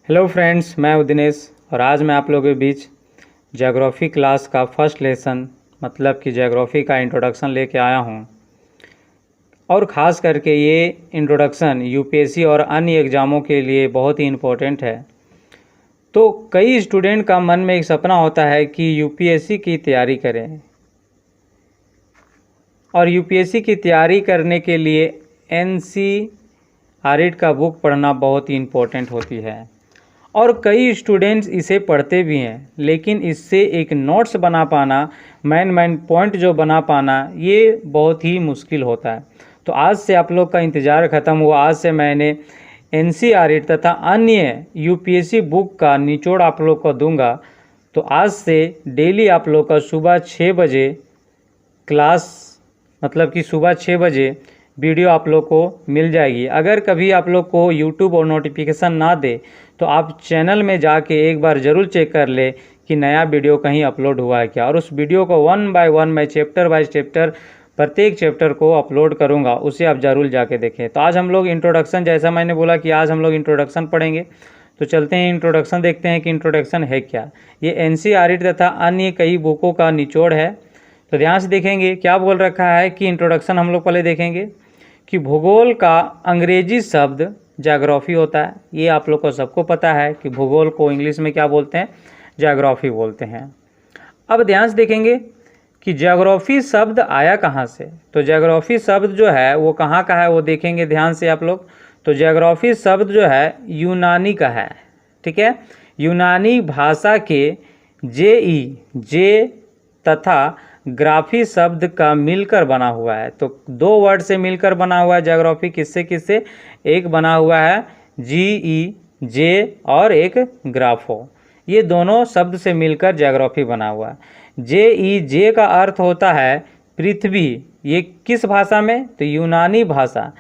Hello friends, मैं दिनेश और आज मैं आप लोगों के बीच ज्योग्राफी क्लास का फर्स्ट लेसन मतलब कि ज्योग्राफी का इंट्रोडक्शन लेके आया हूँ। और ख़ास करके ये इंट्रोडक्शन यूपीएससी और अन्य एग्ज़ामों के लिए बहुत ही इम्पोर्टेंट है। तो कई स्टूडेंट का मन में एक सपना होता है कि यूपीएससी की तैयारी करें, और यूपीएससी की तैयारी करने के लिए एनसीईआरटी का बुक पढ़ना बहुत ही इम्पोर्टेंट होती है। और कई स्टूडेंट्स इसे पढ़ते भी हैं, लेकिन इससे एक नोट्स बना पाना, मेन पॉइंट जो बना पाना, ये बहुत ही मुश्किल होता है। तो आज से आप लोग का इंतज़ार ख़त्म हुआ। आज से मैंने एनसीईआरटी तथा अन्य यूपीएससी बुक का निचोड़ आप लोग को दूंगा। तो आज से डेली आप लोग का सुबह 6 बजे क्लास, मतलब कि सुबह 6 बजे वीडियो आप लोग को मिल जाएगी। अगर कभी आप लोग को यूट्यूब और नोटिफिकेशन ना दे तो आप चैनल में जाके एक बार ज़रूर चेक कर ले कि नया वीडियो कहीं अपलोड हुआ है क्या, और उस वीडियो को 1 बाय 1 मैं चैप्टर बाय चैप्टर प्रत्येक चैप्टर को अपलोड करूंगा, उसे आप ज़रूर जाके देखें। तो आज हम लोग इंट्रोडक्शन, जैसा मैंने बोला कि आज हम लोग इंट्रोडक्शन पढ़ेंगे, तो चलते हैं इंट्रोडक्शन देखते हैं कि इंट्रोडक्शन है क्या। ये एनसीईआरटी तथा अन्य कई बुकों का निचोड़ है। तो ध्यान से देखेंगे क्या बोल रखा है कि इंट्रोडक्शन हम लोग पहले देखेंगे कि भूगोल का अंग्रेजी शब्द ज्योग्राफी होता है। ये आप लोग को सबको पता है कि भूगोल को इंग्लिश में क्या बोलते हैं, ज्योग्राफी बोलते हैं। अब ध्यान से देखेंगे कि ज्योग्राफी शब्द आया कहाँ से। तो ज्योग्राफी शब्द जो है वो कहाँ का है वो देखेंगे ध्यान से आप लोग। तो ज्योग्राफी शब्द जो है यूनानी का है, ठीक है। यूनानी भाषा के जे तथा ग्राफी शब्द का मिलकर बना हुआ है। तो दो वर्ड से मिलकर बना हुआ है ज्योग्राफी। किससे किससे? एक बना हुआ है जे और एक ग्राफो, ये दोनों शब्द से मिलकर ज्योग्राफी बना हुआ है। जे का अर्थ होता है पृथ्वी। ये किस भाषा में? तो यूनानी भाषा।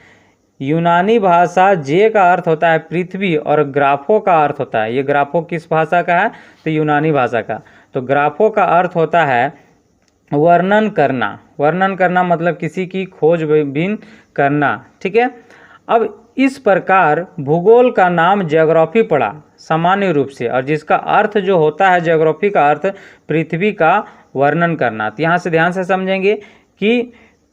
यूनानी भाषा जे का अर्थ होता है पृथ्वी और ग्राफो का अर्थ होता है, ये ग्राफो किस भाषा का है? तो यूनानी भाषा का। तो ग्राफो का अर्थ होता है वर्णन करना। वर्णन करना मतलब किसी की खोजबीन करना, ठीक है। अब इस प्रकार भूगोल का नाम ज्योग्राफी पड़ा सामान्य रूप से, और जिसका अर्थ जो होता है ज्योग्राफी का अर्थ पृथ्वी का वर्णन करना। तो यहाँ से ध्यान से समझेंगे कि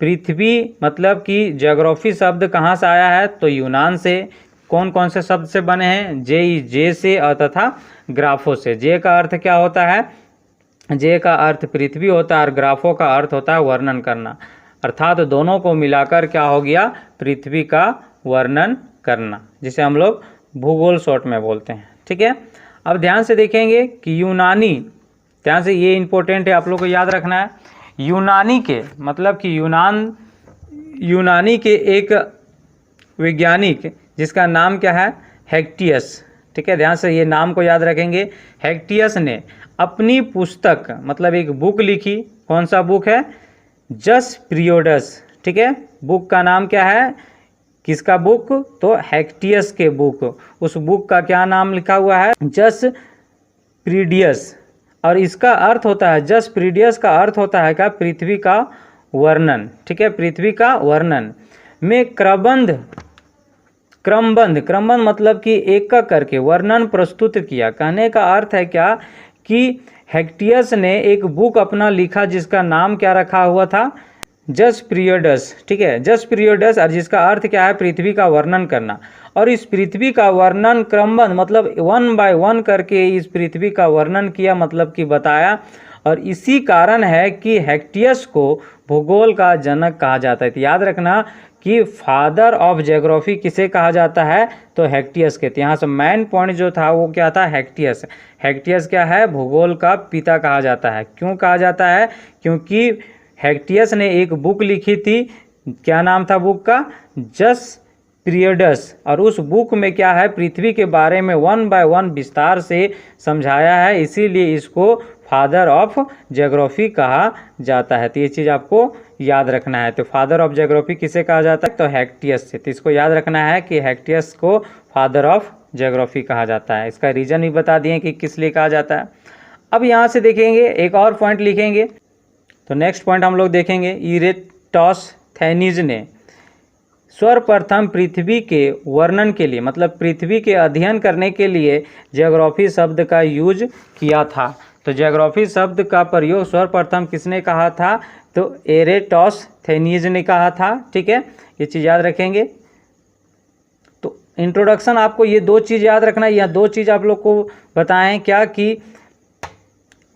पृथ्वी मतलब कि ज्योग्राफी शब्द कहाँ से आया है? तो यूनान से। कौन कौन से शब्द से बने हैं? जे से और तथा ग्राफो से। जे का अर्थ क्या होता है? जे का अर्थ पृथ्वी होता है और ग्राफो का अर्थ होता है वर्णन करना, अर्थात दोनों को मिलाकर क्या हो गया? पृथ्वी का वर्णन करना, जिसे हम लोग भूगोल शॉर्ट में बोलते हैं, ठीक है। अब ध्यान से देखेंगे कि यूनानी, ध्यान से ये इंपॉर्टेंट है, आप लोग को याद रखना है। यूनानी के मतलब कि यूनानी के एक वैज्ञानिक जिसका नाम क्या है? हेक्टियस, ठीक है। ध्यान से ये नाम को याद रखेंगे। हेक्टियस ने अपनी पुस्तक मतलब एक बुक लिखी। कौन सा बुक है? जस पीरियड्स, ठीक है। बुक का नाम क्या है? किसका बुक? तो हेक्टियस के बुक। उस बुक का क्या नाम लिखा हुआ है? जस पीरियड्स। और इसका अर्थ होता है, जस पीरियड्स का अर्थ होता है क्या? पृथ्वी का वर्णन, ठीक है। पृथ्वी का वर्णन में क्रमबंध मतलब कि एक का करके वर्णन प्रस्तुत किया। कहने का अर्थ है क्या कि हेक्टियस ने एक बुक अपना लिखा जिसका नाम क्या रखा हुआ था? जस पीरियड्स, ठीक है। जस पीरियड्स, और जिसका अर्थ क्या है? पृथ्वी का वर्णन करना। और इस पृथ्वी का वर्णन क्रमबद्ध मतलब 1 बाय 1 करके इस पृथ्वी का वर्णन किया, मतलब कि बताया। और इसी कारण है कि हेक्टियस को भूगोल का जनक कहा जाता है। तो याद रखना कि फादर ऑफ ज्योग्राफी किसे कहा जाता है? तो हेक्टियस के। यहाँ से मेन पॉइंट जो था वो क्या था? हेक्टियस। हेक्टियस क्या है? भूगोल का पिता कहा जाता है। क्यों कहा जाता है? क्योंकि हेक्टियस ने एक बुक लिखी थी। क्या नाम था बुक का? जस पीरियड्स। और उस बुक में क्या है? पृथ्वी के बारे में 1 बाय 1 विस्तार से समझाया है, इसीलिए इसको फादर ऑफ ज्योग्राफी कहा जाता है। तो ये चीज़ आपको याद रखना है। तो फादर ऑफ ज्योग्राफी किसे कहा जाता है? तो हेक्टियस से। तो इसको याद रखना है कि हेक्टियस को फादर ऑफ ज्योग्राफी कहा जाता है। इसका रीज़न भी बता दिए कि किस लिए कहा जाता है। अब यहाँ से देखेंगे एक और पॉइंट लिखेंगे। तो नेक्स्ट पॉइंट हम लोग देखेंगे, इरेटोस्थेनीज ने सर्वप्रथम पृथ्वी के वर्णन के लिए, मतलब पृथ्वी के अध्ययन करने के लिए ज्योग्राफी शब्द का यूज किया था। तो ज्योग्राफी शब्द का प्रयोग सर्वप्रथम किसने कहा था? तो एरेटोस्थेनीज ने कहा था। ठीक है, ये चीज़ याद रखेंगे। तो इंट्रोडक्शन आपको ये दो चीज़ याद रखना है, या दो चीज़ आप लोग को बताएं क्या कि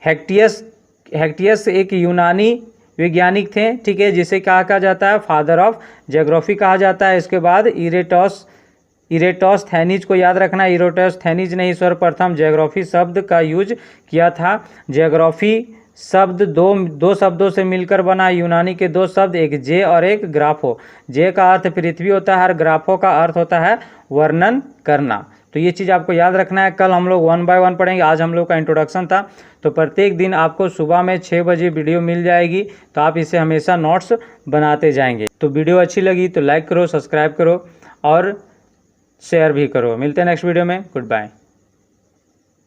हेक्टियस एक यूनानी वैज्ञानिक थे, ठीक है, जिसे कहा जाता है फादर ऑफ ज्योग्राफी कहा जाता है। इसके बाद इरेटोस्थेनीज को याद रखना, इरेटोस्थेनीज ने सर्वप्रथम ज्योग्राफी शब्द का यूज किया था। ज्योग्राफी शब्द दो शब्दों से मिलकर बना, यूनानी के दो शब्द, एक जे और एक ग्राफो। जे का अर्थ पृथ्वी होता है और ग्राफो का अर्थ होता है वर्णन करना। तो ये चीज़ आपको याद रखना है। कल हम लोग 1 बाय 1 पढ़ेंगे, आज हम लोग का इंट्रोडक्शन था। तो प्रत्येक दिन आपको सुबह में 6 बजे वीडियो मिल जाएगी, तो आप इसे हमेशा नोट्स बनाते जाएंगे। तो वीडियो अच्छी लगी तो लाइक करो, सब्सक्राइब करो और शेयर भी करो। मिलते हैं नेक्स्ट वीडियो में। Good bye.